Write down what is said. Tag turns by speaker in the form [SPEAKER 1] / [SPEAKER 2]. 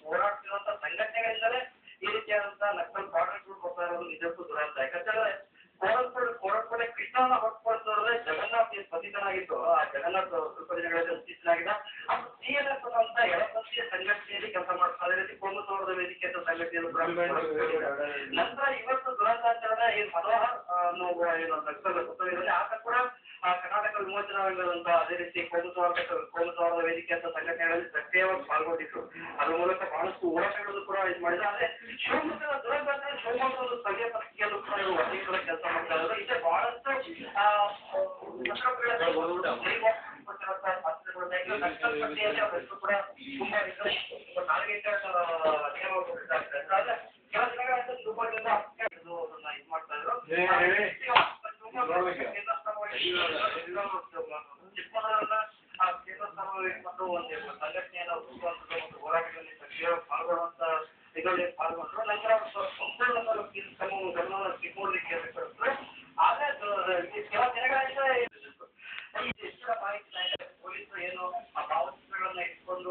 [SPEAKER 1] ಹೋರಾಡ್ತಿರುವಂತ ಸಂಘಟನೆಗಳಿಂದಲೇ ಈ ರೀತಿಯಾದಂತಹ ನಕ್ಸಲ್ ಪ್ರಾಡಕ್ಟ್ಗಳು ಕೊಡ್ತಾ ಇರೋದು ನಿಜಕ್ಕೂ ದುರಂತ. ಯಾಕಂದ್ರೆ ಕೋರಡ್ಪಡೆ ಕೃಷ್ಣನ ಹೊರತುಪಡಿಸಿದ್ರೆ ಜಗನ್ನಾಥ್ ಏನು ಪತಿತನಾಗಿತ್ತು, ಆ ಜಗನ್ನಾಥ್ ಸ್ವಲ್ಪ ದಿನಗಳಲ್ಲಿ ಇತ್ತೀಚೆನಾಗಿದ್ದ ಅದು CNF ಅನ್ನುವಂತ ಎಡಪಂಥೀಯ ಸಂಘಟನೆಯಲ್ಲಿ ಕೆಲಸ ಮಾಡ್ತಾರೆ. ಅದೇ ರೀತಿ ಕೋಮು ಸೌಹಾರ್ದ ವೇದಿಕೆ ಅಂತ ಸಂಘಟನೆಯನ್ನು ಕೂಡ ನಂತರ ಇವತ್ತು ದುರಂತಾಚರಣ ಏನು ಮನೋಹರ್ ಏನು ನಕ್ಸಲ್ ಗೊತ್ತಿದೆ ಆತ ಕೂಡ ಕರ್ನಾಟಕ ವಿಮೋಚನಾ ಸಂಘದಂತ ಅದೇ ರೀತಿ ಕೋಮು ಸೌಹಾರ್ದ ವೇದಿಕೆ ಅಂತ ಸಂಘಟನೆಗಳಲ್ಲಿ ಸಕ್ರಿಯವಾಗಿ ಪಾಲ್ಗೊಂಡಿದ್ರು. ಅದ್ರ ಮೂಲಕ ಬಹಳಷ್ಟು ಹೋರಾಟಗಳನ್ನು ಕೂಡ ಇದು ಮಾಡಿದ್ರು. ಆದ್ರೆ ಶಿವಮೊಗ್ಗದ ದುರಂತಾಚರಣ ಶಿವಮೊಗ್ಗದ ಒಂದು ಸ್ಥಳೀಯ ಪತ್ರಿಕೆಯಲ್ಲೂ ಕೂಡ ಇವರು ಅನೇಕರ ಕೆಲಸ ಮಾಡ್ತಾ ಇದ್ದಾರೆ. ಇದೆ ಬಹಳಷ್ಟು ನಕ್ಸಲ್ ಪಟ್ಟಿಯಲ್ಲಿ ಅವರೆಲ್ಲರೂ ಕೂಡ ತುಂಬಾ ಟಾರ್ಗೆಟೆಡ್ ಆದ್ರೆ ಕೆಲ ದಿನಗಳಿಂದ ಶಿವಮೊಗ್ಗದಿಂದ ಇದು ಮಾಡ್ತಾ ಇದ್ರು. ಚಿಕ್ಕಮಗಳೂರಿನ ಕೇಂದ್ರ ಸ್ಥಾನವನ್ನು ಒಂದು ಸಂಘಟನೆಯನ್ನು ರೂಪಿಸುವಂಥದ್ದು ಮತ್ತು ಹೋರಾಟಗಳಲ್ಲಿ ಸಕ್ರಿಯವಾಗಿ ಪಾಲ್ಗೊಳ್ಳುವಂತ ಇದರಲ್ಲಿ ಪಾಲ್ಗೊಂಡ್ರು. ನಂತರ ಸಂಪೂರ್ಣ ಗಮನವನ್ನು ಚಿಕ್ಕಮಗಳೂರಿಗೆ ಕೇಂದ್ರೀಕರಿಸಿದ್ರು. ಆದ್ರೆ ಕೆಲ ದಿನಗಳಿಂದ ಈ ಹೆಚ್ಚಿನ ಮಾಹಿತಿ ಪೊಲೀಸರು ಏನು ಆ ಭಾವಚಿತ್ರಗಳನ್ನ ಇಟ್ಕೊಂಡು